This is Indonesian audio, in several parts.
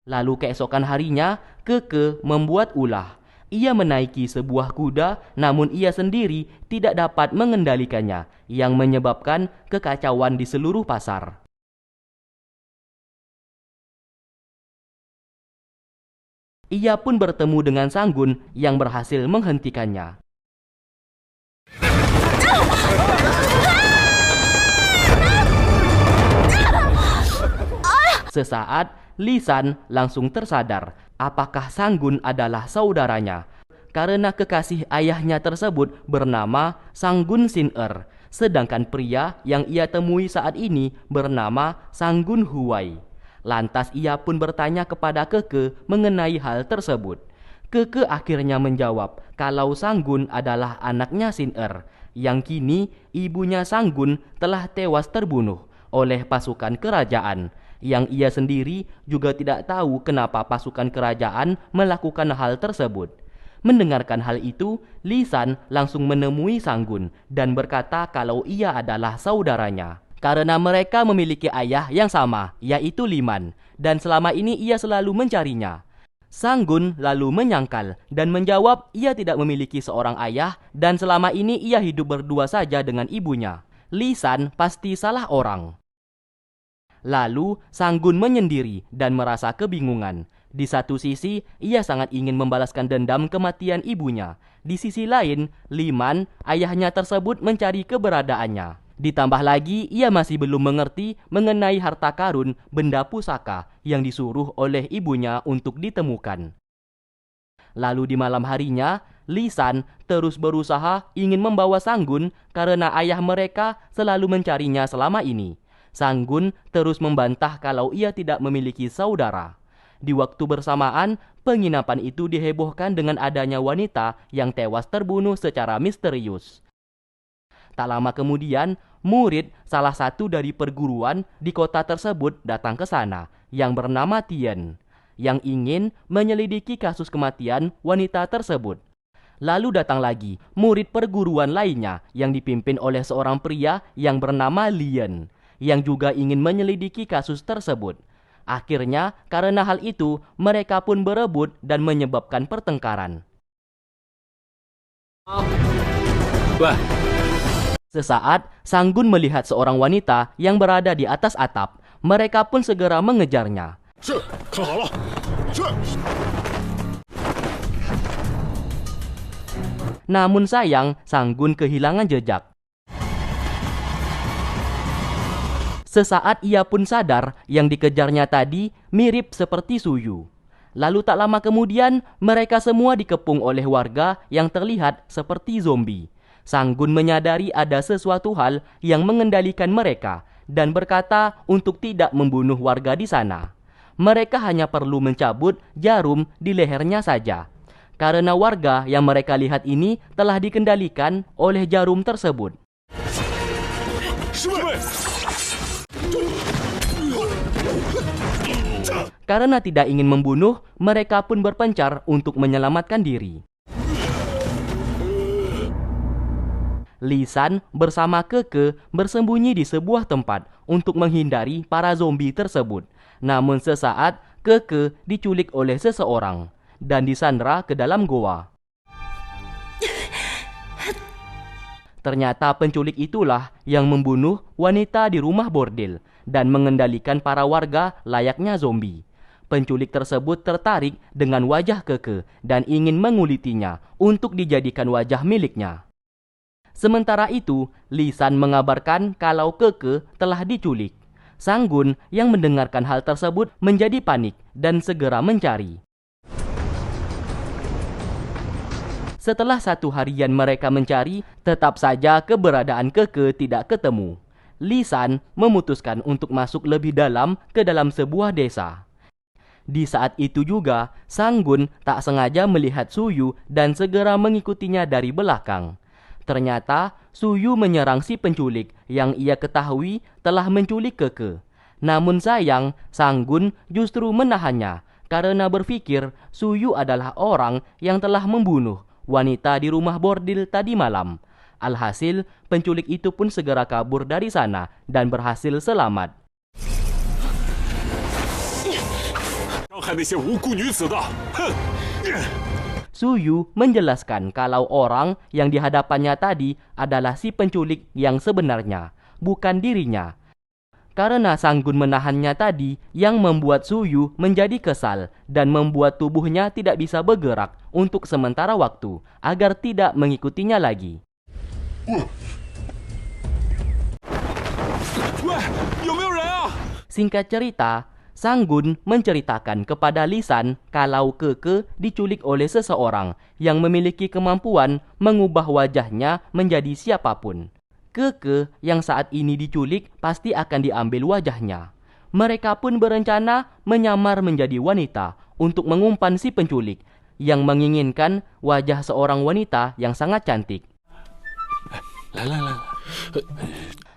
Lalu keesokan harinya, Keke membuat ulah. Ia menaiki sebuah kuda, namun ia sendiri tidak dapat mengendalikannya, yang menyebabkan kekacauan di seluruh pasar. Ia pun bertemu dengan Sanggun yang berhasil menghentikannya. Sesaat, Lisan langsung tersadar apakah Sanggun adalah saudaranya, karena kekasih ayahnya tersebut bernama Sanggun Sin-er, sedangkan pria yang ia temui saat ini bernama Sanggun Huai. Lantas ia pun bertanya kepada Keke mengenai hal tersebut. Keke akhirnya menjawab kalau Sanggun adalah anaknya Sin-er, yang kini ibunya Sanggun telah tewas terbunuh oleh pasukan kerajaan, yang ia sendiri juga tidak tahu kenapa pasukan kerajaan melakukan hal tersebut. Mendengarkan hal itu, Lisan langsung menemui Sanggun dan berkata kalau ia adalah saudaranya. Karena mereka memiliki ayah yang sama, yaitu Liman, dan selama ini ia selalu mencarinya. Sanggun lalu menyangkal dan menjawab ia tidak memiliki seorang ayah dan selama ini ia hidup berdua saja dengan ibunya. Lisan pasti salah orang. Lalu Sanggun menyendiri dan merasa kebingungan. Di satu sisi, ia sangat ingin membalaskan dendam kematian ibunya. Di sisi lain, Liman, ayahnya tersebut mencari keberadaannya. Ditambah lagi, ia masih belum mengerti mengenai harta karun benda pusaka yang disuruh oleh ibunya untuk ditemukan. Lalu di malam harinya, Lisan terus berusaha ingin membawa Sanggun karena ayah mereka selalu mencarinya selama ini. Sanggun terus membantah kalau ia tidak memiliki saudara. Di waktu bersamaan, penginapan itu dihebohkan dengan adanya wanita yang tewas terbunuh secara misterius. Tak lama kemudian, murid salah satu dari perguruan di kota tersebut datang ke sana, yang bernama Tien, yang ingin menyelidiki kasus kematian wanita tersebut. Lalu datang lagi murid perguruan lainnya yang dipimpin oleh seorang pria yang bernama Lien, yang juga ingin menyelidiki kasus tersebut. Akhirnya, karena hal itu, mereka pun berebut dan menyebabkan pertengkaran. Wah. Sesaat, Sanggun melihat seorang wanita yang berada di atas atap. Mereka pun segera mengejarnya. Namun sayang, Sanggun kehilangan jejak. Sesaat ia pun sadar yang dikejarnya tadi mirip seperti Suyu. Lalu tak lama kemudian mereka semua dikepung oleh warga yang terlihat seperti zombie. Sanggun menyadari ada sesuatu hal yang mengendalikan mereka dan berkata untuk tidak membunuh warga di sana. Mereka hanya perlu mencabut jarum di lehernya saja. Karena warga yang mereka lihat ini telah dikendalikan oleh jarum tersebut. Karena tidak ingin membunuh, mereka pun berpencar untuk menyelamatkan diri. Lisan bersama Keke bersembunyi di sebuah tempat untuk menghindari para zombie tersebut. Namun sesaat, Keke diculik oleh seseorang dan disandra ke dalam goa. Ternyata penculik itulah yang membunuh wanita di rumah bordil dan mengendalikan para warga layaknya zombie. Penculik tersebut tertarik dengan wajah Keke dan ingin mengulitinya untuk dijadikan wajah miliknya. Sementara itu, Lisan mengabarkan kalau Keke telah diculik. Sanggun yang mendengarkan hal tersebut menjadi panik dan segera mencari. Setelah 1 harian mereka mencari, tetap saja keberadaan Keke tidak ketemu. Lisan memutuskan untuk masuk lebih dalam ke dalam sebuah desa. Di saat itu juga, Sanggun tak sengaja melihat Suyu dan segera mengikutinya dari belakang. Ternyata Suyu menyerang si penculik yang ia ketahui telah menculik Keke. Namun sayang, Sanggun justru menahannya karena berpikir Suyu adalah orang yang telah membunuh wanita di rumah bordil tadi malam. Alhasil, penculik itu pun segera kabur dari sana dan berhasil selamat. 害那些无辜女子的，哼！ Suyu menjelaskan kalau orang yang di hadapannya tadi adalah si penculik yang sebenarnya, bukan dirinya. Karena Sanggun menahannya tadi yang membuat Suyu menjadi kesal dan membuat tubuhnya tidak bisa bergerak untuk sementara waktu agar tidak mengikutinya lagi. 喂，有没有人啊？ Singkat cerita, Sanggun menceritakan kepada Lisan kalau Keke diculik oleh seseorang yang memiliki kemampuan mengubah wajahnya menjadi siapapun. Keke yang saat ini diculik pasti akan diambil wajahnya. Mereka pun berencana menyamar menjadi wanita untuk mengumpan si penculik yang menginginkan wajah seorang wanita yang sangat cantik. 来来来，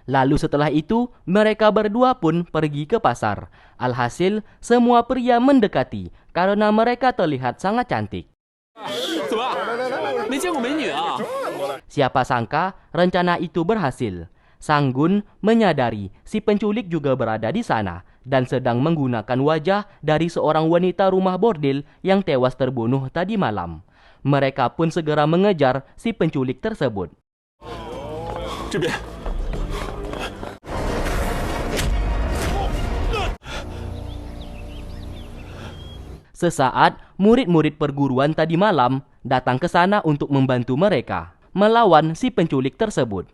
Lalu setelah itu, mereka berdua pun pergi ke pasar. Alhasil, semua pria mendekati karena mereka terlihat sangat cantik. 怎么没见过美女啊？ Siapa sangka rencana itu berhasil. Sanggun menyadari si penculik juga berada di sana dan sedang menggunakan wajah dari seorang wanita rumah bordil yang tewas terbunuh tadi malam. Mereka pun segera mengejar si penculik tersebut. 这边。 Sesaat, murid-murid perguruan tadi malam datang ke sana untuk membantu mereka melawan si penculik tersebut.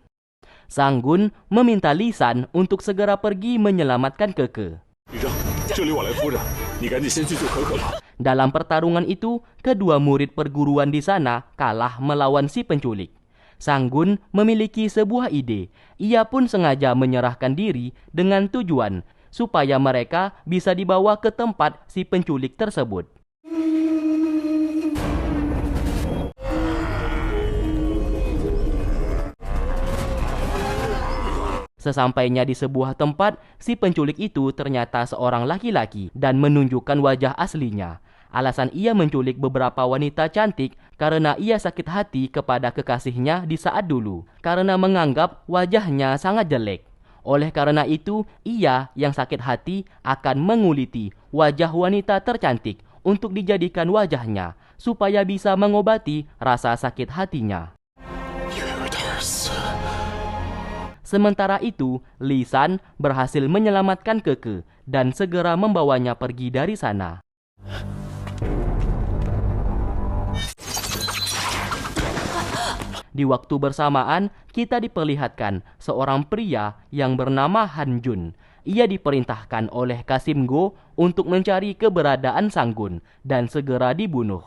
Sanggun meminta Lisan untuk segera pergi menyelamatkan Keke. 雨生，这里我来夫人，你赶紧先去救可可吧。 Dalam pertarungan itu, kedua murid perguruan di sana kalah melawan si penculik. Sanggun memiliki sebuah ide. Ia pun sengaja menyerahkan diri dengan tujuan supaya mereka bisa dibawa ke tempat si penculik tersebut. Sesampainya di sebuah tempat, si penculik itu ternyata seorang laki-laki dan menunjukkan wajah aslinya. Alasan ia menculik beberapa wanita cantik karena ia sakit hati kepada kekasihnya di saat dulu, karena menganggap wajahnya sangat jelek. Oleh karena itu, ia yang sakit hati akan menguliti wajah wanita tercantik untuk dijadikan wajahnya supaya bisa mengobati rasa sakit hatinya. Sementara itu, Lisan berhasil menyelamatkan Keke dan segera membawanya pergi dari sana. Di waktu bersamaan, kita diperlihatkan seorang pria yang bernama Han Jun. Ia diperintahkan oleh Kasim Go untuk mencari keberadaan Sanggun dan segera dibunuh.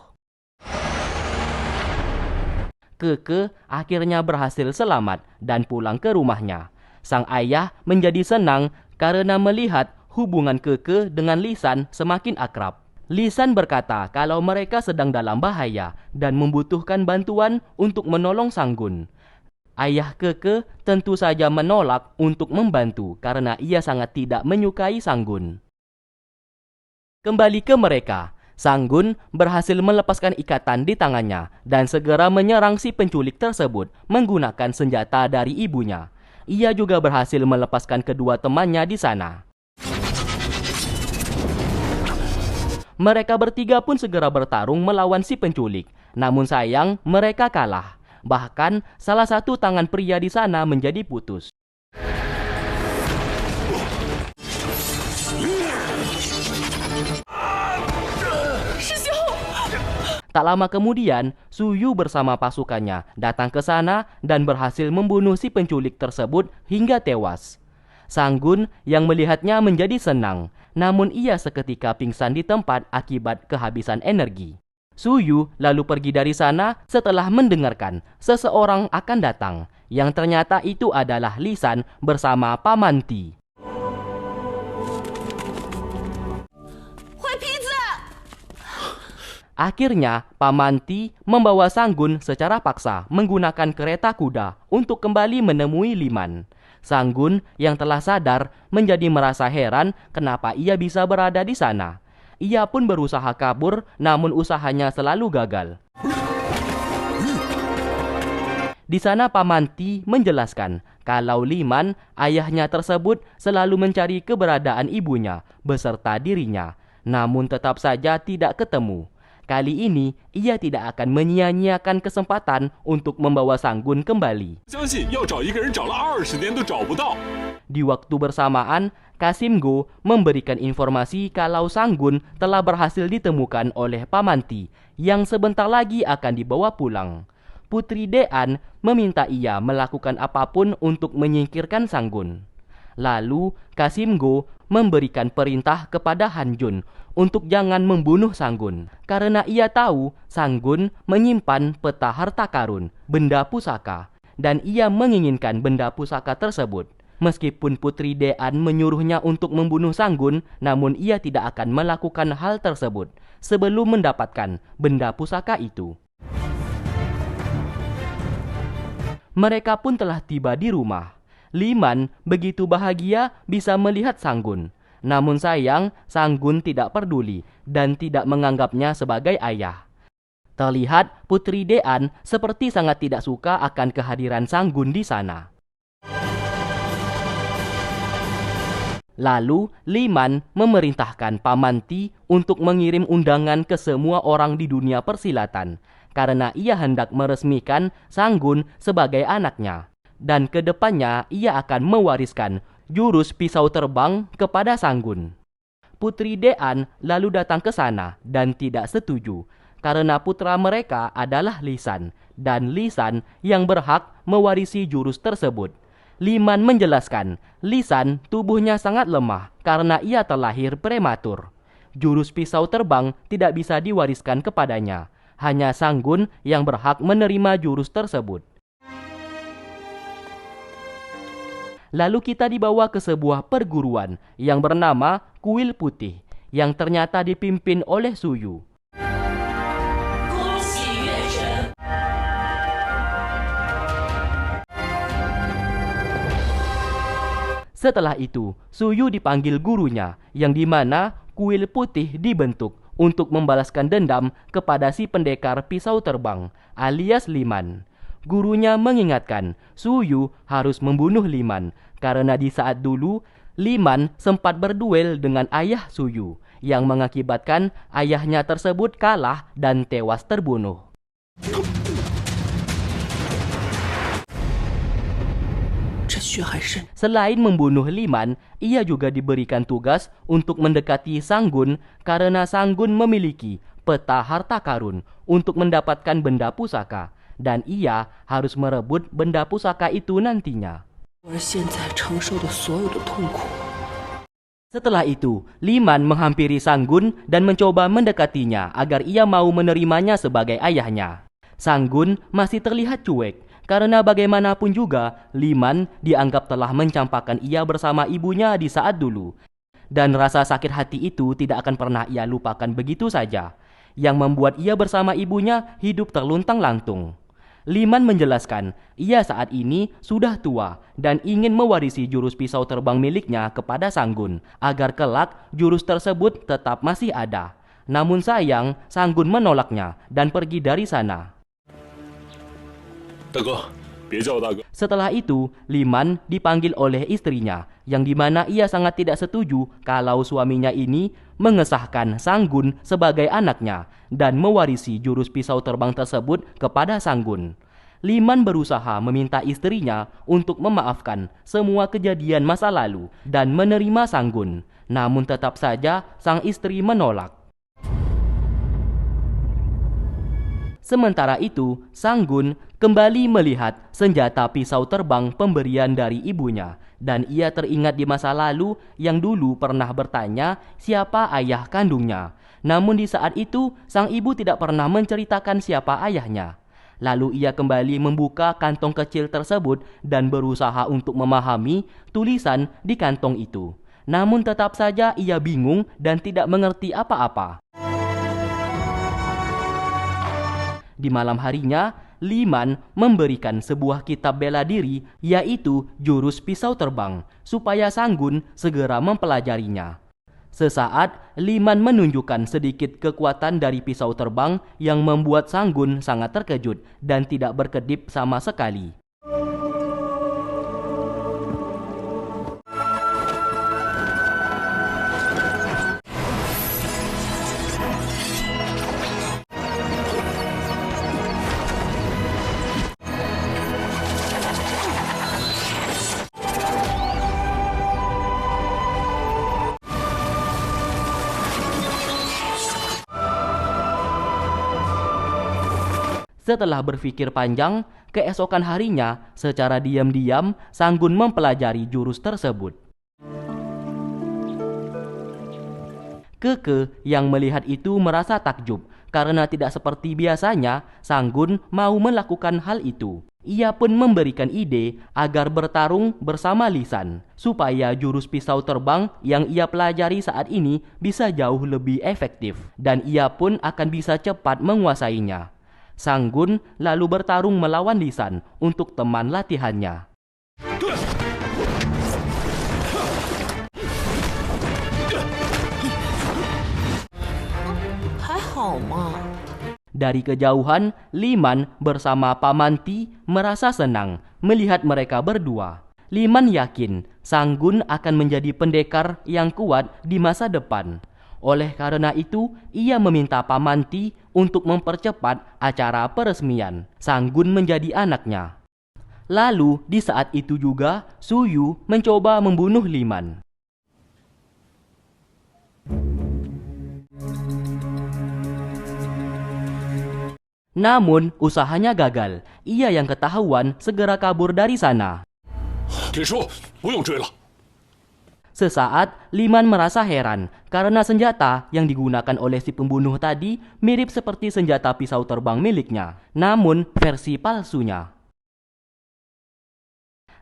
Keke akhirnya berhasil selamat dan pulang ke rumahnya. Sang ayah menjadi senang karena melihat hubungan Keke dengan Lisan semakin akrab. Lisan berkata kalau mereka sedang dalam bahaya dan membutuhkan bantuan untuk menolong Sanggun. Ayah Keke tentu saja menolak untuk membantu karena ia sangat tidak menyukai Sanggun. Kembali ke mereka, Sanggun berhasil melepaskan ikatan di tangannya dan segera menyerang si penculik tersebut menggunakan senjata dari ibunya. Ia juga berhasil melepaskan kedua temannya di sana. Mereka bertiga pun segera bertarung melawan si penculik. Namun sayang, mereka kalah. Bahkan, salah satu tangan pria di sana menjadi putus. Tak lama kemudian, Suyu bersama pasukannya datang ke sana dan berhasil membunuh si penculik tersebut hingga tewas. Sanggun yang melihatnya menjadi senang, namun ia seketika pingsan di tempat akibat kehabisan energi. Suyu lalu pergi dari sana setelah mendengarkan seseorang akan datang, yang ternyata itu adalah Lisan bersama Paman Ti. Akhirnya, Paman Ti membawa Sanggun secara paksa menggunakan kereta kuda untuk kembali menemui Liman. Sanggun yang telah sadar menjadi merasa heran kenapa ia bisa berada di sana. Ia pun berusaha kabur, namun usahanya selalu gagal. Di sana Paman Ti menjelaskan kalau Liman, ayahnya tersebut, selalu mencari keberadaan ibunya beserta dirinya. namun tetap saja tidak ketemu. Kali ini, ia tidak akan menyia-nyiakan kesempatan untuk membawa Sanggun kembali. 相信要找一个人找了20年都找不到。 Di waktu bersamaan, Kasim Go memberikan informasi kalau Sanggun telah berhasil ditemukan oleh Pamanti yang sebentar lagi akan dibawa pulang. Putri Dean meminta ia melakukan apapun untuk menyingkirkan Sanggun. Lalu, Kasim Go memberikan perintah kepada Han Jun untuk jangan membunuh Sanggun karena ia tahu Sanggun menyimpan peta harta karun, benda pusaka, dan ia menginginkan benda pusaka tersebut. Meskipun Putri Dean menyuruhnya untuk membunuh Sanggun, namun ia tidak akan melakukan hal tersebut sebelum mendapatkan benda pusaka itu. Mereka pun telah tiba di rumah. Liman begitu bahagia bisa melihat Sanggun. Namun sayang, Sanggun tidak peduli dan tidak menganggapnya sebagai ayah. Terlihat Putri Dean seperti sangat tidak suka akan kehadiran Sanggun di sana. Lalu, Liman memerintahkan Pamanti untuk mengirim undangan ke semua orang di dunia persilatan karena ia hendak meresmikan Sanggun sebagai anaknya. Dan kedepannya ia akan mewariskan jurus pisau terbang kepada Sanggun. Putri Dean lalu datang ke sana dan tidak setuju karena putra mereka adalah Lisan dan Lisan yang berhak mewarisi jurus tersebut. Liman menjelaskan, Lisan tubuhnya sangat lemah karena ia terlahir prematur. Jurus pisau terbang tidak bisa diwariskan kepadanya. Hanya Sanggun yang berhak menerima jurus tersebut. Lalu kita dibawa ke sebuah perguruan yang bernama Kuil Putih yang ternyata dipimpin oleh Suyu. Setelah itu, Suyu dipanggil gurunya yang dimana Kuil Putih dibentuk untuk membalaskan dendam kepada si pendekar pisau terbang alias Liman. Gurunya mengingatkan Suyu harus membunuh Liman karena di saat dulu Liman sempat berduel dengan ayah Suyu yang mengakibatkan ayahnya tersebut kalah dan tewas terbunuh. Selain membunuh Liman, ia juga diberikan tugas untuk mendekati Sanggun karena Sanggun memiliki peta harta karun untuk mendapatkan benda pusaka. Dan ia harus merebut benda pusaka itu nantinya. Setelah itu, Liman menghampiri Sanggun dan mencoba mendekatinya agar ia mau menerimanya sebagai ayahnya. Sanggun masih terlihat cuek karena bagaimanapun juga Liman dianggap telah mencampakkan ia bersama ibunya di saat dulu. Dan rasa sakit hati itu tidak akan pernah ia lupakan begitu saja, yang membuat ia bersama ibunya hidup terluntang-lantung. Liman menjelaskan, ia saat ini sudah tua dan ingin mewarisi jurus pisau terbang miliknya kepada Sanggun agar kelak jurus tersebut tetap masih ada. Namun sayang, Sanggun menolaknya dan pergi dari sana. Setelah itu, Liman dipanggil oleh istrinya yang dimana ia sangat tidak setuju kalau suaminya ini mengesahkan Sanggun sebagai anaknya dan mewarisi jurus pisau terbang tersebut kepada Sanggun. Liman berusaha meminta istrinya untuk memaafkan semua kejadian masa lalu dan menerima Sanggun. Namun tetap saja sang istri menolak. Sementara itu, Sanggun kembali melihat senjata pisau terbang pemberian dari ibunya. Dan ia teringat di masa lalu yang dulu pernah bertanya siapa ayah kandungnya. Namun di saat itu, sang ibu tidak pernah menceritakan siapa ayahnya. Lalu ia kembali membuka kantong kecil tersebut dan berusaha untuk memahami tulisan di kantong itu. Namun tetap saja ia bingung dan tidak mengerti apa-apa. Di malam harinya, Liman memberikan sebuah kitab bela diri, yaitu jurus pisau terbang, supaya Sanggun segera mempelajarinya. Sesaat, Liman menunjukkan sedikit kekuatan dari pisau terbang yang membuat Sanggun sangat terkejut dan tidak berkedip sama sekali. Setelah berpikir panjang, keesokan harinya secara diam-diam Sanggun mempelajari jurus tersebut. Keke yang melihat itu merasa takjub karena tidak seperti biasanya Sanggun mau melakukan hal itu. Ia pun memberikan ide agar bertarung bersama Lisan supaya jurus pisau terbang yang ia pelajari saat ini bisa jauh lebih efektif dan ia pun akan bisa cepat menguasainya. Sanggun lalu bertarung melawan Lisan untuk teman latihannya. Dari kejauhan, Liman bersama Paman Ti merasa senang melihat mereka berdua. Liman yakin Sanggun akan menjadi pendekar yang kuat di masa depan. Oleh karena itu, ia meminta Paman Ti untuk mempercepat acara peresmian Sanggun menjadi anaknya. Lalu, di saat itu juga, Suyu mencoba membunuh Liman. Namun, usahanya gagal. Ia yang ketahuan segera kabur dari sana. 铁叔，不用追了。 Sesaat, Liman merasa heran karena senjata yang digunakan oleh si pembunuh tadi mirip seperti senjata pisau terbang miliknya, namun versi palsunya.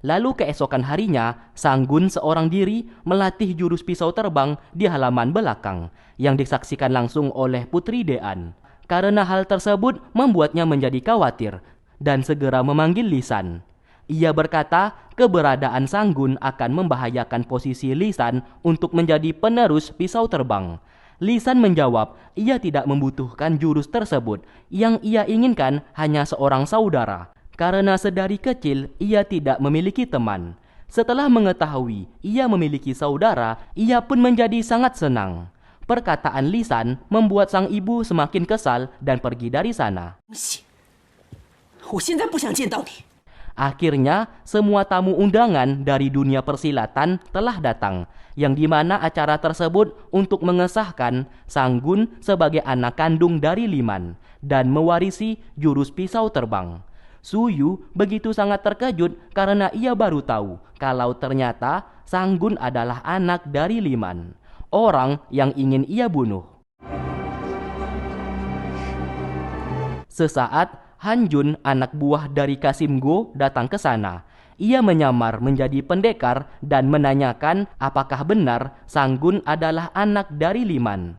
Lalu keesokan harinya, Sanggun seorang diri melatih jurus pisau terbang di halaman belakang yang disaksikan langsung oleh Putri Dean. Karena hal tersebut membuatnya menjadi khawatir dan segera memanggil Lisan. Ia berkata keberadaan Sanggun akan membahayakan posisi Lisan untuk menjadi penerus pisau terbang. Lisan menjawab ia tidak membutuhkan jurus tersebut. Yang ia inginkan hanya seorang saudara. Karena sedari kecil ia tidak memiliki teman. Setelah mengetahui ia memiliki saudara, ia pun menjadi sangat senang. Perkataan Lisan membuat sang ibu semakin kesal dan pergi dari sana. Akhirnya, semua tamu undangan dari dunia persilatan telah datang, yang dimana acara tersebut untuk mengesahkan Sanggun sebagai anak kandung dari Liman dan mewarisi jurus pisau terbang. Suyu begitu sangat terkejut karena ia baru tahu kalau ternyata Sanggun adalah anak dari Liman, orang yang ingin ia bunuh. Sesaat, Hanjun, anak buah dari Kasim Go, datang ke sana. Ia menyamar menjadi pendekar dan menanyakan apakah benar Sanggun adalah anak dari Liman.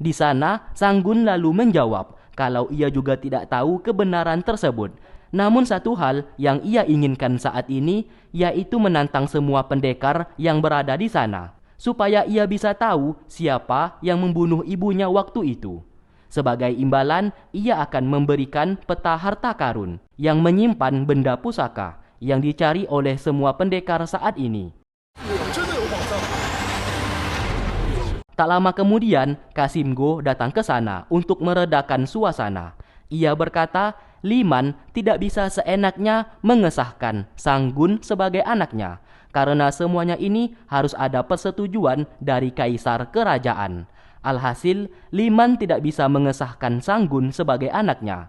Di sana, Sanggun lalu menjawab kalau ia juga tidak tahu kebenaran tersebut. Namun satu hal yang ia inginkan saat ini yaitu menantang semua pendekar yang berada di sana, supaya ia bisa tahu siapa yang membunuh ibunya waktu itu. Sebagai imbalan, ia akan memberikan peta harta karun yang menyimpan benda pusaka yang dicari oleh semua pendekar saat ini. Tak lama kemudian, Kasim Go datang ke sana untuk meredakan suasana. Ia berkata, Liman tidak bisa seenaknya mengesahkan Sanggun sebagai anaknya, karena semuanya ini harus ada persetujuan dari kaisar kerajaan. Alhasil, Liman tidak bisa mengesahkan Sanggun sebagai anaknya.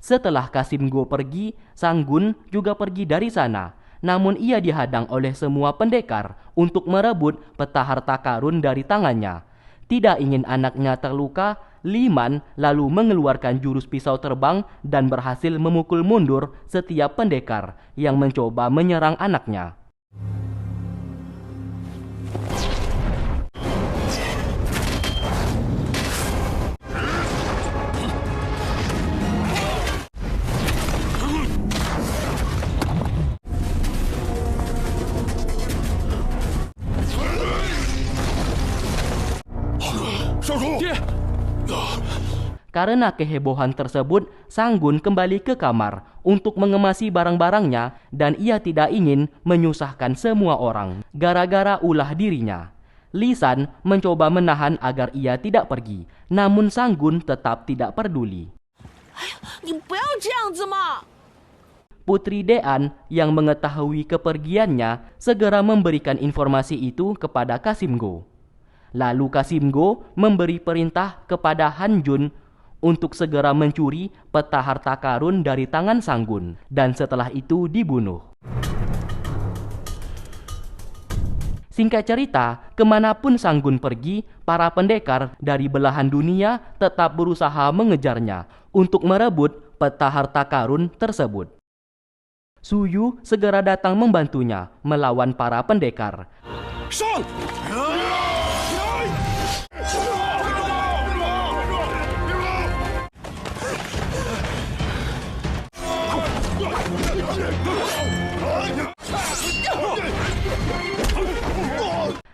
Setelah Kasim Go pergi, Sanggun juga pergi dari sana. Namun ia dihadang oleh semua pendekar untuk merebut peta harta karun dari tangannya. Tidak ingin anaknya terluka, Liman lalu mengeluarkan jurus pisau terbang dan berhasil memukul mundur setiap pendekar yang mencoba menyerang anaknya. Karena kehebohan tersebut, Sanggun kembali ke kamar untuk mengemasi barang-barangnya dan ia tidak ingin menyusahkan semua orang gara-gara ulah dirinya. Lisan mencoba menahan agar ia tidak pergi, namun Sanggun tetap tidak peduli. Putri Dean yang mengetahui kepergiannya segera memberikan informasi itu kepada Kasim Go. Lalu Kasimgo memberi perintah kepada Han Jun untuk segera mencuri peta harta karun dari tangan Sanggun, dan setelah itu dibunuh. Singkat cerita, kemanapun Sanggun pergi, para pendekar dari belahan dunia tetap berusaha mengejarnya untuk merebut peta harta karun tersebut. Suyu segera datang membantunya melawan para pendekar. 上！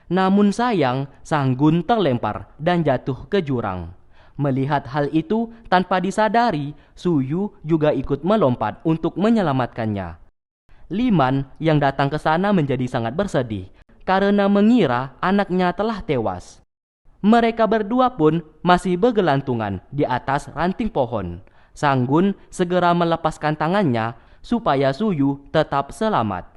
Namun sayang, Sanggun terlempar dan jatuh ke jurang. Melihat hal itu, tanpa disadari, Suyu juga ikut melompat untuk menyelamatkannya. Liman yang datang ke sana menjadi sangat bersedih karena mengira anaknya telah tewas. Mereka berdua pun masih bergelantungan di atas ranting pohon. Sanggun segera melepaskan tangannya supaya Suyu tetap selamat.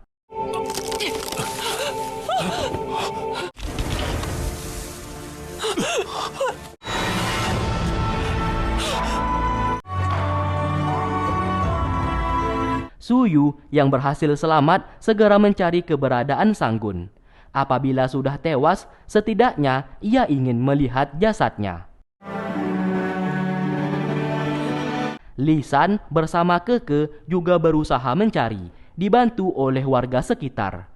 Suyu yang berhasil selamat segera mencari keberadaan Sanggun. Apabila sudah tewas, setidaknya ia ingin melihat jasadnya. Lisan bersama Keke juga berusaha mencari, dibantu oleh warga sekitar.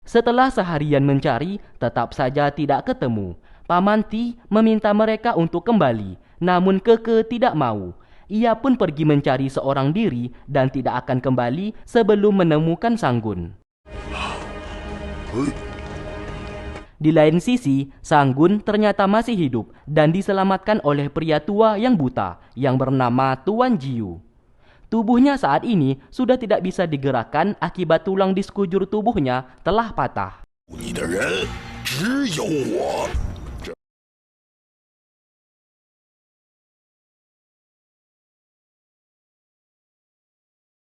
Setelah seharian mencari, tetap saja tidak ketemu. Paman Ti meminta mereka untuk kembali, namun Keke tidak mau. Ia pun pergi mencari seorang diri dan tidak akan kembali sebelum menemukan Sanggun. Di lain sisi, Sanggun ternyata masih hidup dan diselamatkan oleh pria tua yang buta yang bernama Tuan Jiu. Tubuhnya saat ini sudah tidak bisa digerakkan akibat tulang di sekujur tubuhnya telah patah. 你的人只有我。